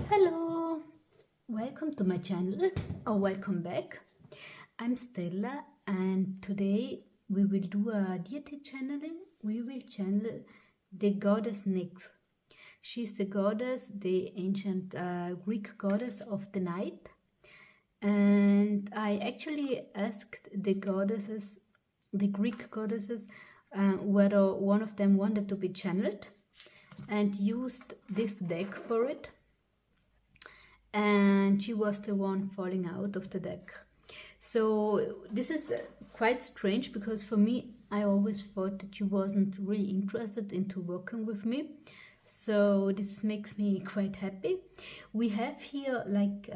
Hello, welcome to my channel or welcome back. I'm Stella and today we will do a deity channeling. We will channel the goddess Nyx. She's the goddess, the ancient Greek goddess of the night. And I actually asked the goddesses, the Greek goddesses, whether one of them wanted to be channeled and used this deck for it. And she was the one falling out of the deck. So this is quite strange because for me, I always thought that she wasn't really interested into working with me. So this makes me quite happy. We have here like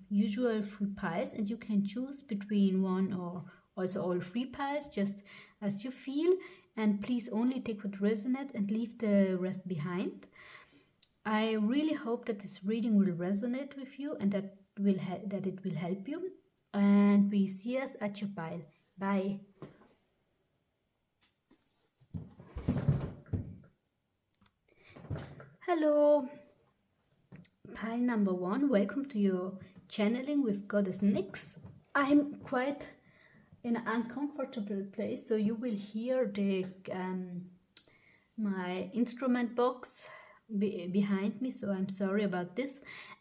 usual 3 piles and you can choose between one or also all 3 piles just as you feel, and please only take what resonates and leave the rest behind. I really hope that this reading will resonate with you and that it will help you. And we see us at your pile. Bye. Hello. Pile number 1. Welcome to your channeling with Goddess Nyx. I'm quite in an uncomfortable place, so you will hear the my instrument box behind me, so I'm sorry about this.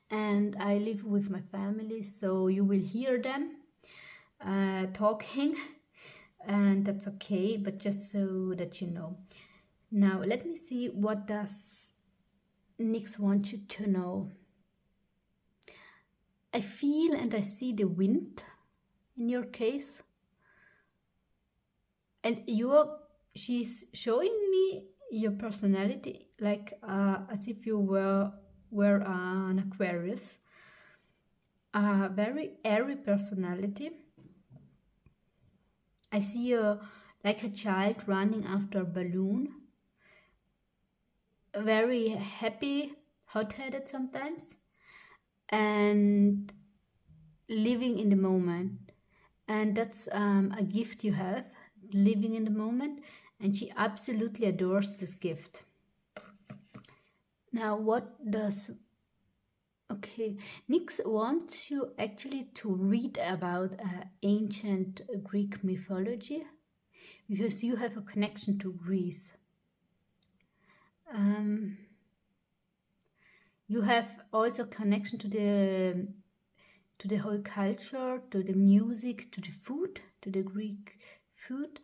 And I live with my family, so you will hear them talking, and that's okay, but just so that you know. Now let me see, what does Nyx want you to know? I feel and I see the wind in your case, and she's showing me your personality like as if you were an Aquarius, a very airy personality. I see you like a child running after a balloon, very happy, hot-headed sometimes, and living in the moment. And that's a gift you have, living in the moment, and she absolutely adores this gift. Now what does... Okay, Nyx wants you actually to read about ancient Greek mythology because you have a connection to Greece. You have also connection to the whole culture, to the music, to the food, to the Greek food,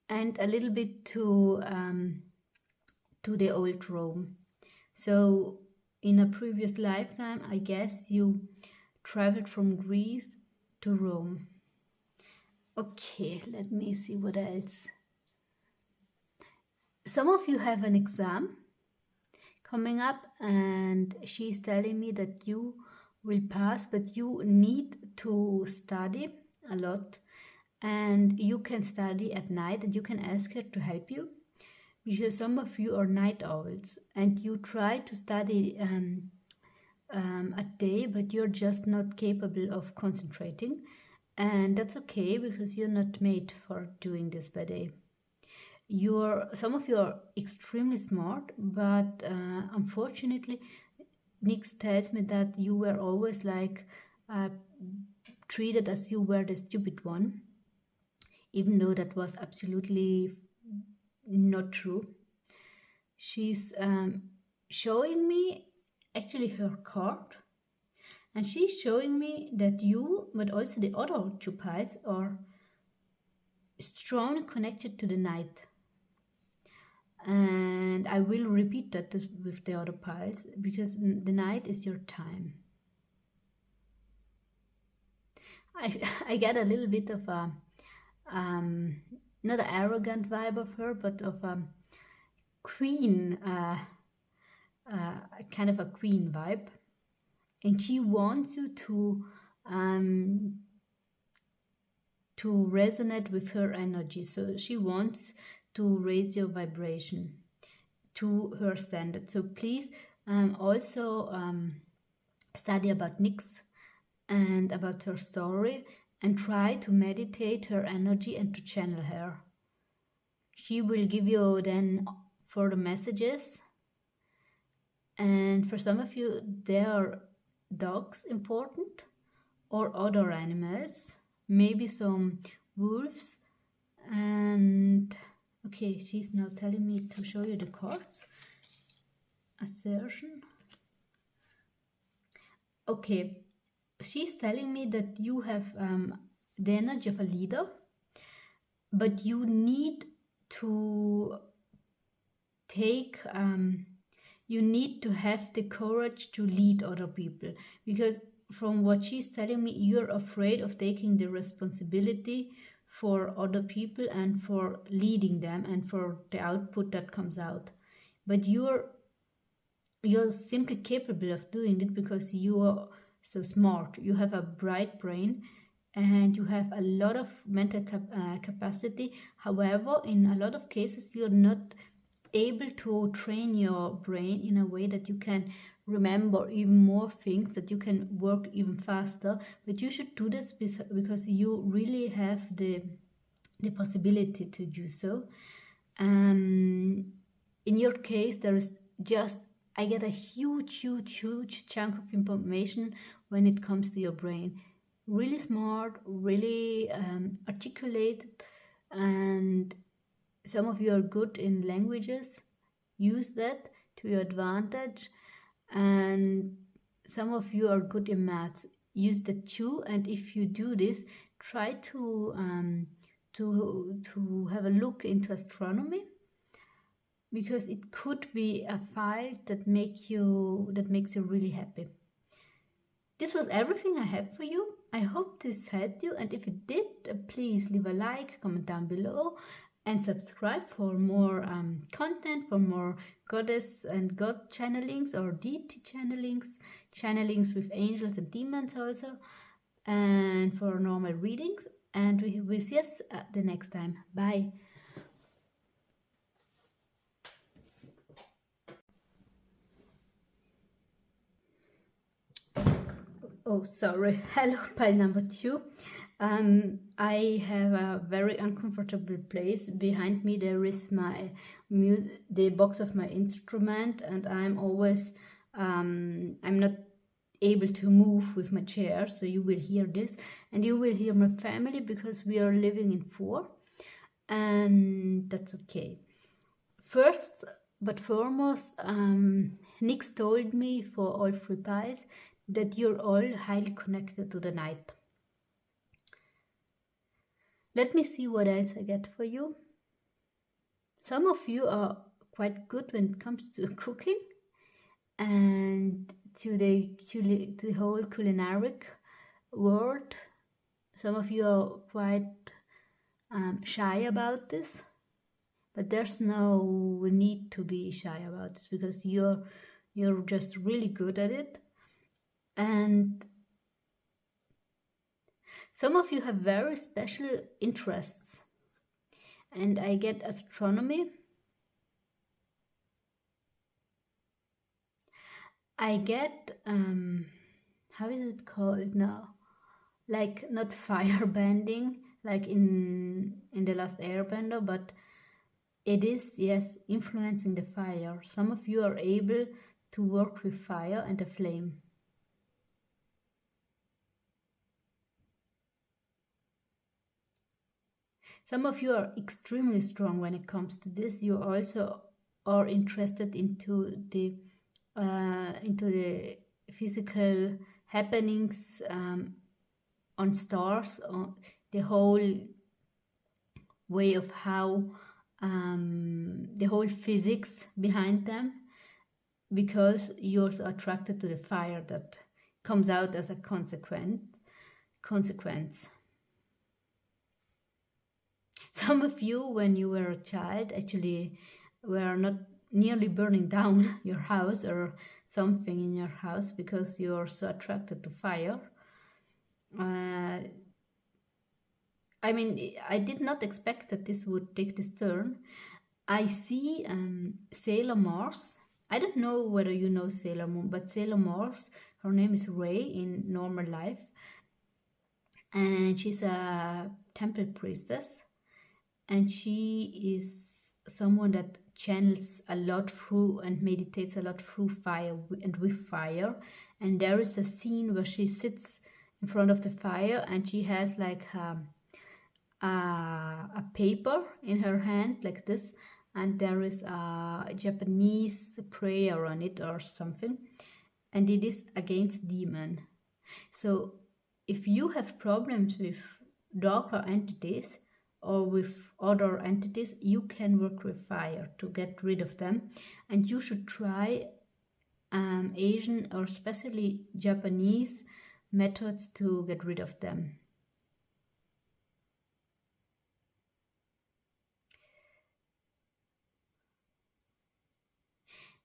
and a little bit to the old Rome. So in a previous lifetime, I guess you traveled from Greece to Rome. Okay, let me see what else. Some of you have an exam coming up and she's telling me that you will pass, but you need to study a lot, and you can study at night and you can ask her to help you. Because some of you are night owls and you try to study at day, but you're just not capable of concentrating, and that's okay because you're not made for doing this by day. Some of you are extremely smart, but unfortunately Nyx tells me that you were always like treated as you were the stupid one, even though that was absolutely not true. She's showing me actually her card, and she's showing me that you, but also the other 2 piles, are strongly connected to the night. And I will repeat that with the other piles because the night is your time. I get a little bit of a not an arrogant vibe of her, but of a queen, kind of a queen vibe, and she wants you to resonate with her energy. So she wants to raise your vibration to her standard. So please also study about Nyx and about her story, and try to meditate her energy and to channel her. She will give you then further messages And for some of you, there are dogs important or other animals, maybe some wolves. And okay, she's now telling me to show you the cards. Assertion. Okay, she's telling me that you have the energy of a leader, but you need to take you need to have the courage to lead other people, because from what she's telling me, you're afraid of taking the responsibility for other people and for leading them and for the output that comes out. But you're simply capable of doing it because you are so smart. You have a bright brain and you have a lot of mental capacity. However, in a lot of cases, you're not able to train your brain in a way that you can remember even more things, that you can work even faster. But you should do this because you really have the possibility to do so. In your case, there is just, I get a huge chunk of information when it comes to your brain. Really smart, really articulated, and some of you are good in languages. Use that to your advantage. And some of you are good in maths. Use that too. And if you do this, try to have a look into astronomy, because it could be a file that makes you really happy. This was everything I have for you. I hope this helped you, and if it did, please leave a like, comment down below, and subscribe for more content, for more goddess and god channelings or deity channelings with angels and demons also, and for normal readings. And we will see us the next time. Bye. Oh, sorry. Hello, pile number 2. I have a very uncomfortable place. Behind me there is the box of my instrument, and I'm always I'm not able to move with my chair, so you will hear this, and you will hear my family because we are living in 4, and that's okay. First but foremost, Nix told me for all 3 piles that you're all highly connected to the night. Let me see what else I get for you. Some of you are quite good when it comes to cooking and to the whole culinary world. Some of you are quite shy about this, but there's no need to be shy about this because you're just really good at it. And some of you have very special interests, and I get astronomy. I get how is it called now? Like not fire bending, like in the last Airbender, but it is, yes, influencing the fire. Some of you are able to work with fire and the flame. Some of you are extremely strong when it comes to this. You also are interested into the physical happenings on stars, on the whole way of how the whole physics behind them, because you're so attracted to the fire that comes out as a consequence. Some of you, when you were a child, actually were not nearly burning down your house or something in your house because you're so attracted to fire. I mean, I did not expect that this would take this turn. I see Sailor Mars. I don't know whether you know Sailor Moon, but Sailor Mars, her name is Ray in normal life. And she's a temple priestess. And she is someone that channels a lot through and meditates a lot through fire and with fire. And there is a scene where she sits in front of the fire and she has like a paper in her hand like this, and there is a Japanese prayer on it or something, and it is against demon. So if you have problems with darker entities or with other entities, you can work with fire to get rid of them, and you should try Asian or especially Japanese methods to get rid of them.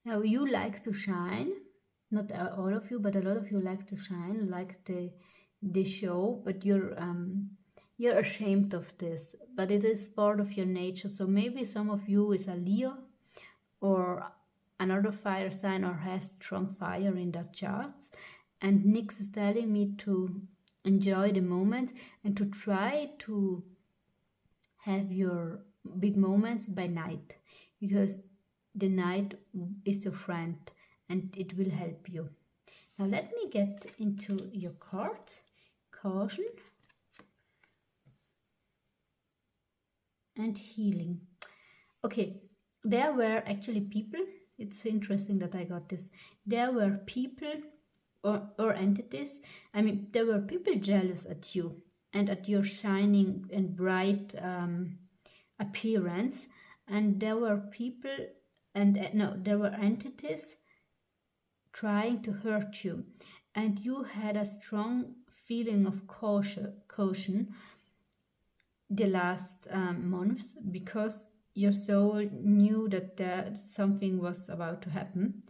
Now you like to shine, not all of you, but a lot of you like to shine, like the show, but you're ashamed of this, but it is part of your nature. So maybe some of you is a Leo or another fire sign or has strong fire in their charts, and Nyx is telling me to enjoy the moments and to try to have your big moments by night, because the night is your friend and it will help you. Now let me get into your cards. Caution and healing. Okay, there were actually people, it's interesting that I got this. There were people or entities, I mean, there were people jealous at you and at your shining and bright appearance, and there were people and no, there were entities trying to hurt you, and you had a strong feeling of caution the last months, because your soul knew that something was about to happen.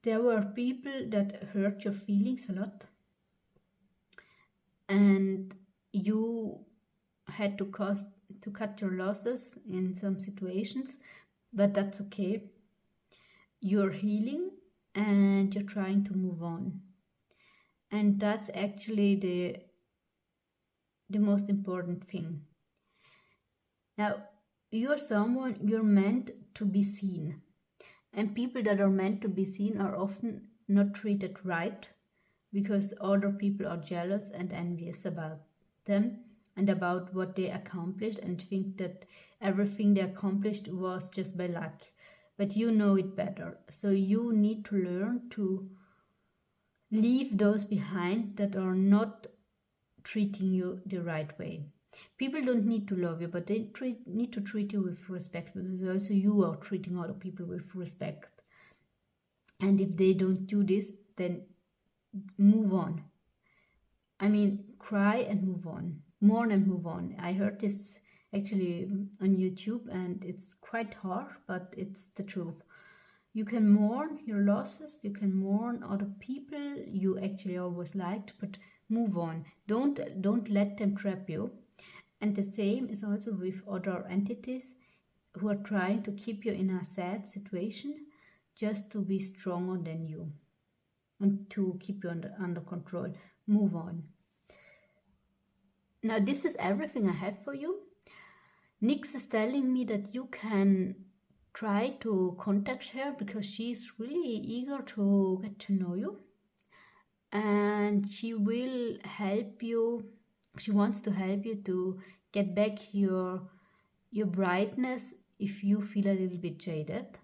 There were people that hurt your feelings a lot, and you had to cut your losses in some situations, but that's okay. You're healing and you're trying to move on, and that's actually the most important thing. Now, you're someone, you're meant to be seen, and people that are meant to be seen are often not treated right, because other people are jealous and envious about them and about what they accomplished, and think that everything they accomplished was just by luck. But you know it better, so you need to learn to leave those behind that are not treating you the right way. People don't need to love you, but they need to treat you with respect, because also you are treating other people with respect. And if they don't do this, then move on. I mean, cry and move on, mourn and move on. I heard this actually on YouTube, and it's quite harsh, but it's the truth. You can mourn your losses, you can mourn other people you actually always liked, but move on. Don't let them trap you. And the same is also with other entities who are trying to keep you in a sad situation just to be stronger than you and to keep you under control. Move on. Now this is everything I have for you. Nyx is telling me that you can try to contact her, because she's really eager to get to know you, and she will help you. She wants to help you to get back your brightness if you feel a little bit jaded.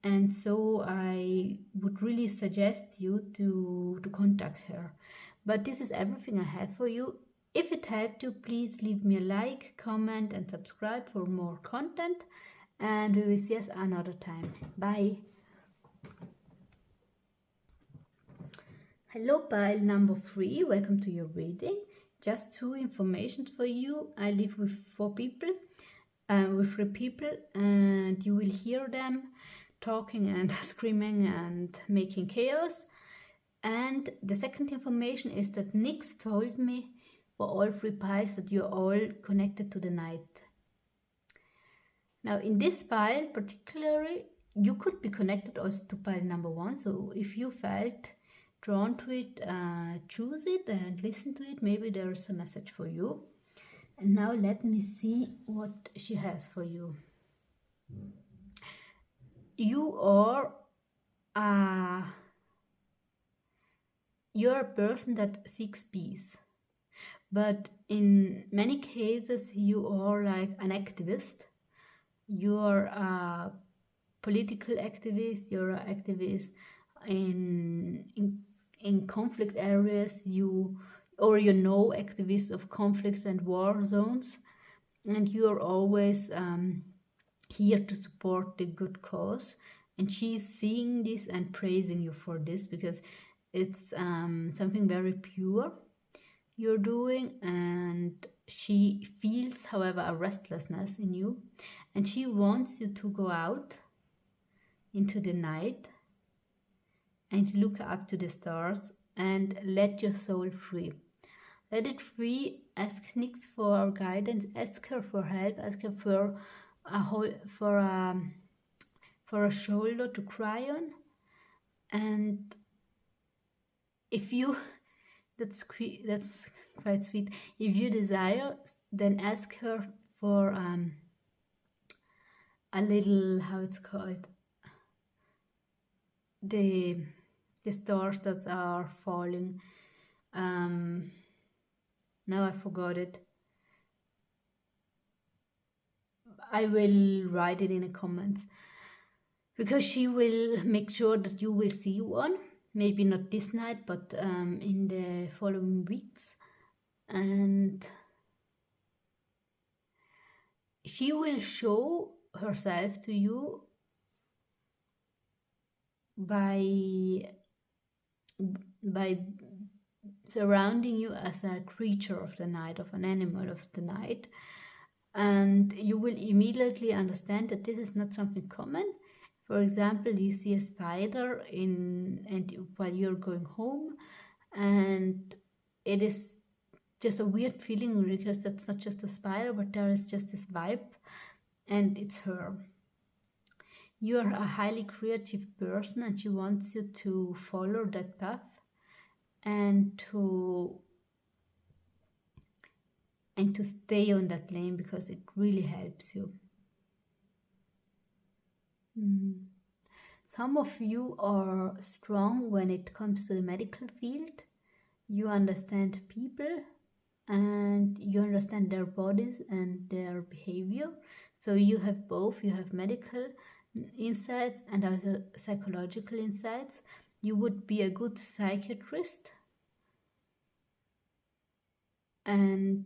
And so I would really suggest you to contact her. But this is everything I have for you. If it helped you, please leave me a like, comment and subscribe for more content, and we will see us another time. Bye. Hello pile number 3, welcome to your reading. Just 2 informations for you. I live with 4 people, with 3 people, and you will hear them talking and screaming and making chaos. And the second information is that Nyx told me for all 3 piles that you're all connected to the night. Now in this pile particularly, you could be connected also to pile number 1. So if you felt drawn to it, choose it and listen to it. Maybe there's a message for you. And now let me see what she has for you. you are a you're a person that seeks peace, but in many cases you are like an activist. You're a political activist. You're an activist in conflict areas. You know activists of conflicts and war zones, and you are always here to support the good cause. And she's seeing this and praising you for this because it's something very pure you're doing, and she feels, however, a restlessness in you, and she wants you to go out into the night and look up to the stars and let your soul free. Let it free. Ask Nyx for guidance. Ask her for help. Ask her for a whole for a shoulder to cry on. And if you that's quite sweet. If you desire, then ask her for a little, how it's called, the stars that are falling. Now I forgot it. I will write it in the comments, because she will make sure that you will see one. Maybe not this night, but in the following weeks. And she will show herself to you by surrounding you as a creature of the night, of an animal of the night, and you will immediately understand that this is not something common. For example, you see a spider while you're going home, and it is just a weird feeling because that's not just a spider, but there is just this vibe, and it's her. You're a highly creative person, and she wants you to follow that path and to stay on that lane, because it really helps you. Some of you are strong when it comes to the medical field. You understand people and you understand their bodies and their behavior. So you have both. You have medical insights and also psychological insights. You would be a good psychiatrist, and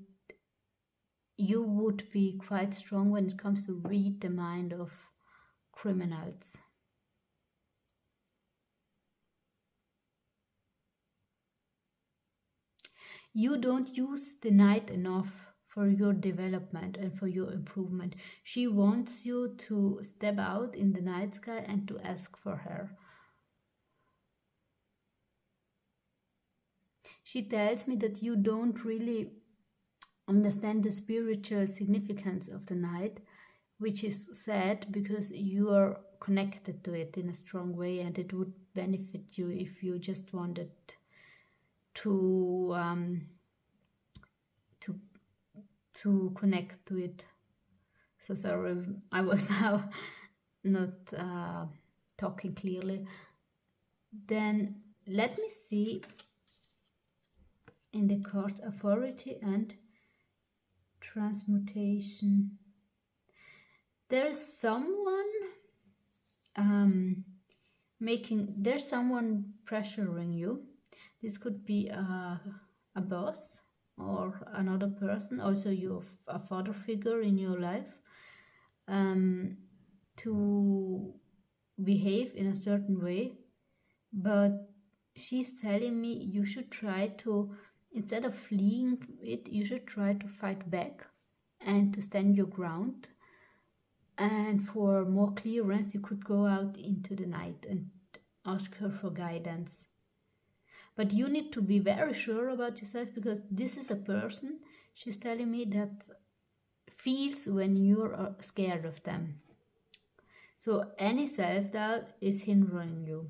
you would be quite strong when it comes to read the mind of criminals. You don't use the night enough for your development and for your improvement. She wants you to step out in the night sky and to ask for her. She tells me that you don't really understand the spiritual significance of the night, which is sad because you are connected to it in a strong way, and it would benefit you if you just wanted to connect to it. So sorry, I was now not talking clearly. Then let me see in the card authority and transmutation. There's someone there's someone pressuring you. This could be a boss or another person, also a father figure in your life, to behave in a certain way. But she's telling me you should try to, instead of fleeing it, you should try to fight back and to stand your ground. And for more clearance, you could go out into the night and ask her for guidance. But you need to be very sure about yourself, because this is a person, she's telling me, that feels when you're scared of them. So any self-doubt is hindering you.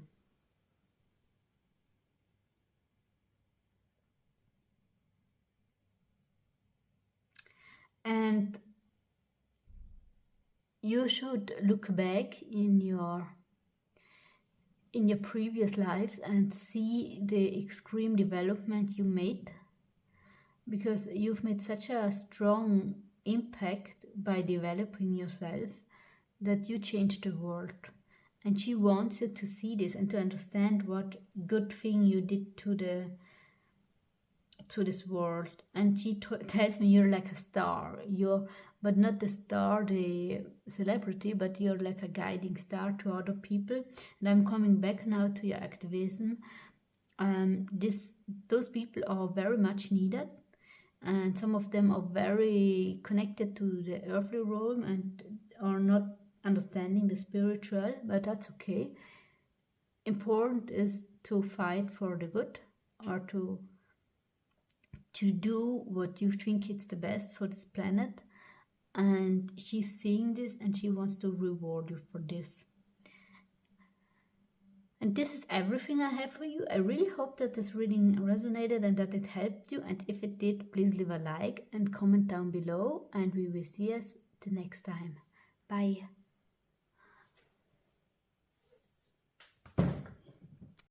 And you should look back in your previous lives and see the extreme development you made, because you've made such a strong impact by developing yourself that you changed the world. And she wants you to see this and to understand what good thing you did to this world. And she tells me you're like a star. You're, but not the star, the celebrity, but you're like a guiding star to other people. And I'm coming back now to your activism. Those people are very much needed, and some of them are very connected to the earthly realm and are not understanding the spiritual, but that's okay. Important is to fight for the good, or to do what you think it's the best for this planet. And she's seeing this and she wants to reward you for this. And this is everything I have for you. I really hope that this reading resonated and that it helped you. And if it did, please leave a like and comment down below. And we will see us the next time. Bye.